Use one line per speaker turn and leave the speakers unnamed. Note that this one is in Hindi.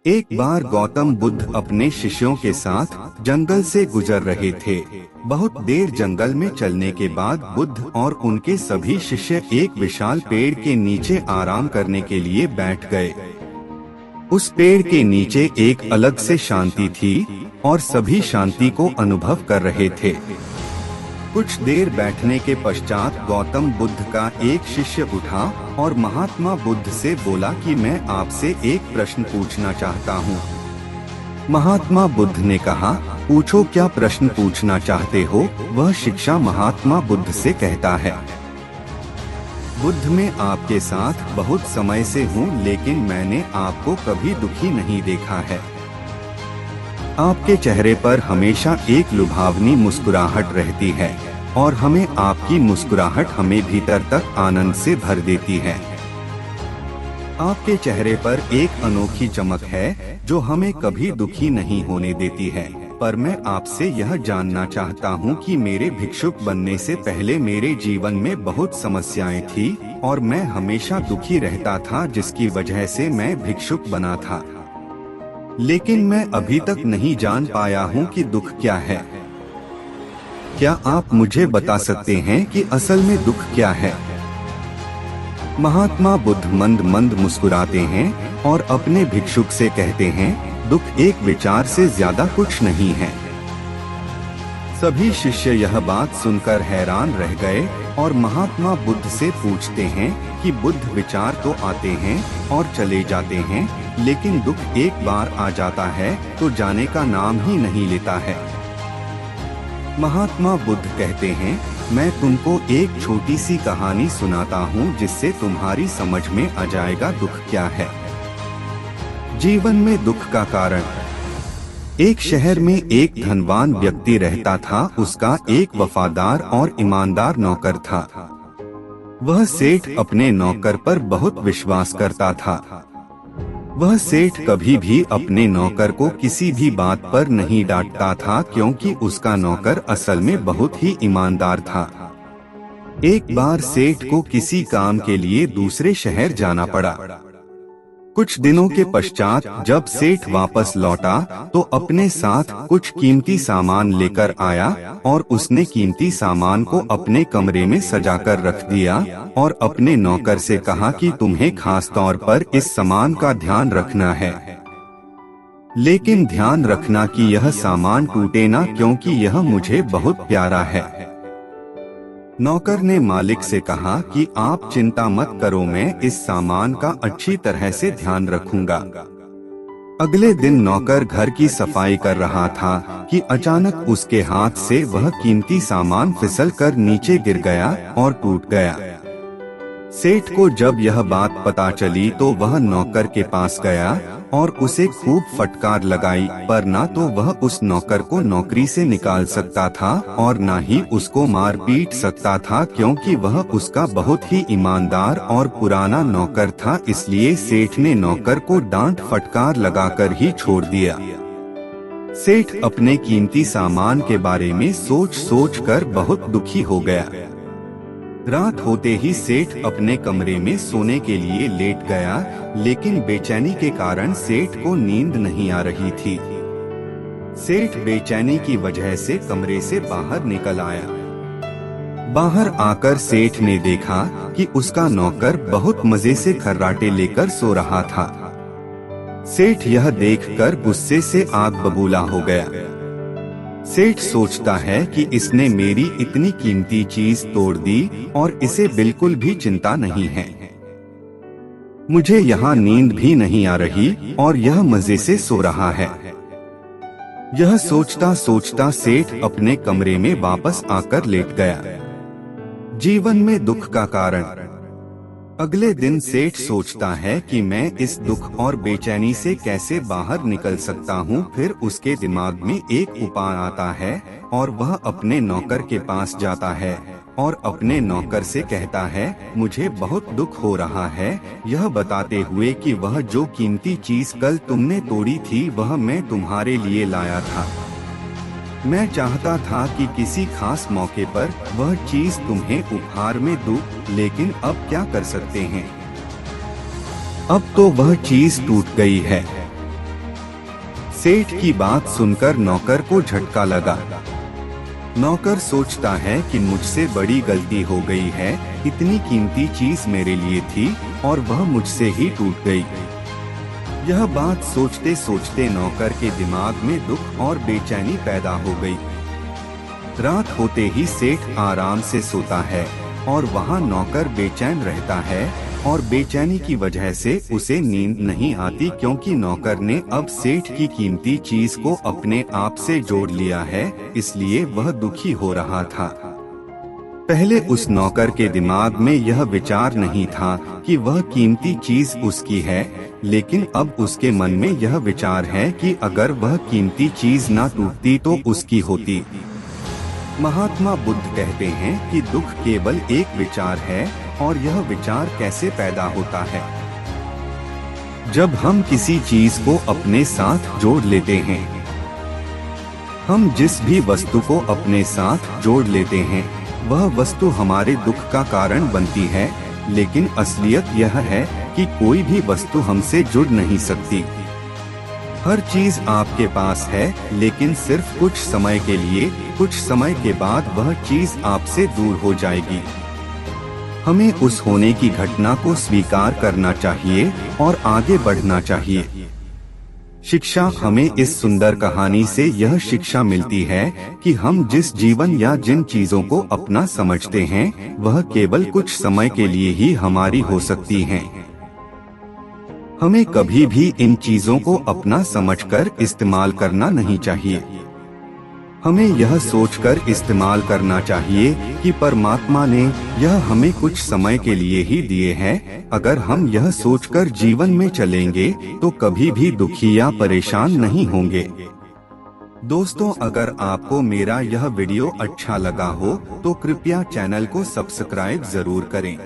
एक बार गौतम बुद्ध अपने शिष्यों के साथ जंगल से गुजर रहे थे। बहुत देर जंगल में चलने के बाद बुद्ध और उनके सभी शिष्य एक विशाल पेड़ के नीचे आराम करने के लिए बैठ गए। उस पेड़ के नीचे एक अलग से शांति थी और सभी शांति को अनुभव कर रहे थे। कुछ देर बैठने के पश्चात गौतम बुद्ध का एक शिष्य उठा और महात्मा बुद्ध से बोला कि मैं आपसे एक प्रश्न पूछना चाहता हूँ। महात्मा बुद्ध ने कहा, पूछो, क्या प्रश्न पूछना चाहते हो? वह शिष्य महात्मा बुद्ध से कहता है, बुद्ध, मैं आपके साथ बहुत समय से हूँ, लेकिन मैंने आपको कभी दुखी नहीं देखा है। आपके चेहरे पर हमेशा एक लुभावनी मुस्कुराहट रहती है और हमें आपकी मुस्कुराहट हमें भीतर तक आनंद से भर देती है। आपके चेहरे पर एक अनोखी चमक है जो हमें कभी दुखी नहीं होने देती है। पर मैं आपसे यह जानना चाहता हूँ कि मेरे भिक्षुक बनने से पहले मेरे जीवन में बहुत समस्याएं थी और मैं हमेशा दुखी रहता था, जिसकी वजह से मैं भिक्षुक बना था। लेकिन मैं अभी तक नहीं जान पाया हूँ कि दुख क्या है। क्या आप मुझे बता सकते हैं कि असल में दुख क्या है? महात्मा बुद्ध मंद मंद मुस्कुराते हैं और अपने भिक्षुक से कहते हैं, दुख एक विचार से ज्यादा कुछ नहीं है। सभी शिष्य यह बात सुनकर हैरान रह गए और महात्मा बुद्ध से पूछते हैं कि बुद्ध, विचार तो आते हैं और चले जाते हैं, लेकिन दुख एक बार आ जाता है तो जाने का नाम ही नहीं लेता है। महात्मा बुद्ध कहते हैं, मैं तुमको एक छोटी सी कहानी सुनाता हूँ जिससे तुम्हारी समझ में आ जाएगा दुख क्या है। जीवन में दुख का कारण। एक शहर में एक धनवान व्यक्ति रहता था। उसका एक वफादार और ईमानदार नौकर था। वह सेठ अपने नौकर पर बहुत विश्वास करता था। वह सेठ कभी भी अपने नौकर को किसी भी बात पर नहीं डांटता था, क्योंकि उसका नौकर असल में बहुत ही ईमानदार था। एक बार सेठ को किसी काम के लिए दूसरे शहर जाना पड़ा। कुछ दिनों के पश्चात जब सेठ वापस लौटा तो अपने साथ कुछ कीमती सामान लेकर आया और उसने कीमती सामान को अपने कमरे में सजाकर रख दिया और अपने नौकर से कहा कि तुम्हें खास तौर पर इस सामान का ध्यान रखना है, लेकिन ध्यान रखना कि यह सामान टूटे ना, क्योंकि यह मुझे बहुत प्यारा है। नौकर ने मालिक से कहा कि आप चिंता मत करो, मैं इस सामान का अच्छी तरह से ध्यान रखूंगा। अगले दिन नौकर घर की सफाई कर रहा था कि अचानक उसके हाथ से वह कीमती सामान फिसल कर नीचे गिर गया और टूट गया। सेठ को जब यह बात पता चली तो वह नौकर के पास गया और उसे खूब फटकार लगाई, पर ना तो वह उस नौकर को नौकरी से निकाल सकता था और ना ही उसको मार पीट सकता था, क्योंकि वह उसका बहुत ही ईमानदार और पुराना नौकर था। इसलिए सेठ ने नौकर को डांट फटकार लगाकर ही छोड़ दिया। सेठ अपने कीमती सामान के बारे में सोच सोच कर बहुत दुखी हो गया। रात होते ही सेठ अपने कमरे में सोने के लिए लेट गया, लेकिन बेचैनी के कारण सेठ को नींद नहीं आ रही थी। सेठ बेचैनी की वजह से कमरे से बाहर निकल आया। बाहर आकर सेठ ने देखा कि उसका नौकर बहुत मजे से खर्राटे लेकर सो रहा था। सेठ यह देखकर गुस्से से आग बबूला हो गया। सेठ सोचता है कि इसने मेरी इतनी कीमती चीज तोड़ दी और इसे बिल्कुल भी चिंता नहीं है। मुझे यहाँ नींद भी नहीं आ रही और यह मजे से सो रहा है। यह सोचता सोचता सेठ अपने कमरे में वापस आकर लेट गया। जीवन में दुख का कारण। अगले दिन सेठ सोचता है कि मैं इस दुख और बेचैनी से कैसे बाहर निकल सकता हूँ। फिर उसके दिमाग में एक उपाय आता है और वह अपने नौकर के पास जाता है और अपने नौकर से कहता है, मुझे बहुत दुख हो रहा है, यह बताते हुए कि वह जो कीमती चीज कल तुमने तोड़ी थी वह मैं तुम्हारे लिए लाया था। मैं चाहता था कि किसी खास मौके पर वह चीज तुम्हें उपहार में दूं, लेकिन अब क्या कर सकते हैं, अब तो वह चीज टूट गई है। सेठ की बात सुनकर नौकर को झटका लगा। नौकर सोचता है कि मुझसे बड़ी गलती हो गई है, इतनी कीमती चीज मेरे लिए थी और वह मुझसे ही टूट गई। यह बात सोचते सोचते नौकर के दिमाग में दुख और बेचैनी पैदा हो गई। रात होते ही सेठ आराम से सोता है और वहाँ नौकर बेचैन रहता है और बेचैनी की वजह से उसे नींद नहीं आती, क्योंकि नौकर ने अब सेठ की कीमती चीज को अपने आप से जोड़ लिया है, इसलिए वह दुखी हो रहा था। पहले उस नौकर के दिमाग में यह विचार नहीं था कि वह कीमती चीज उसकी है, लेकिन अब उसके मन में यह विचार है कि अगर वह कीमती चीज ना टूटती तो उसकी होती। महात्मा बुद्ध कहते हैं कि दुख केवल एक विचार है, और यह विचार कैसे पैदा होता है? जब हम किसी चीज को अपने साथ जोड़ लेते हैं। हम जिस भी वस्तु को अपने साथ जोड़ लेते हैं, वह वस्तु हमारे दुख का कारण बनती है, लेकिन असलियत यह है कि कोई भी वस्तु हमसे जुड़ नहीं सकती। हर चीज आपके पास है, लेकिन सिर्फ कुछ समय के लिए, कुछ समय के बाद वह चीज आपसे दूर हो जाएगी। हमें उस होने की घटना को स्वीकार करना चाहिए और आगे बढ़ना चाहिए। शिक्षा हमें इस सुंदर कहानी से यह शिक्षा मिलती है कि हम जिस जीवन या जिन चीजों को अपना समझते हैं, वह केवल कुछ समय के लिए ही हमारी हो सकती हैं। हमें कभी भी इन चीजों को अपना समझकर इस्तेमाल करना नहीं चाहिए। हमें यह सोचकर इस्तेमाल करना चाहिए कि परमात्मा ने यह हमें कुछ समय के लिए ही दिए हैं। अगर हम यह सोचकर जीवन में चलेंगे तो कभी भी दुखी या परेशान नहीं होंगे। दोस्तों, अगर आपको मेरा यह वीडियो अच्छा लगा हो तो कृपया चैनल को सब्सक्राइब जरूर करें।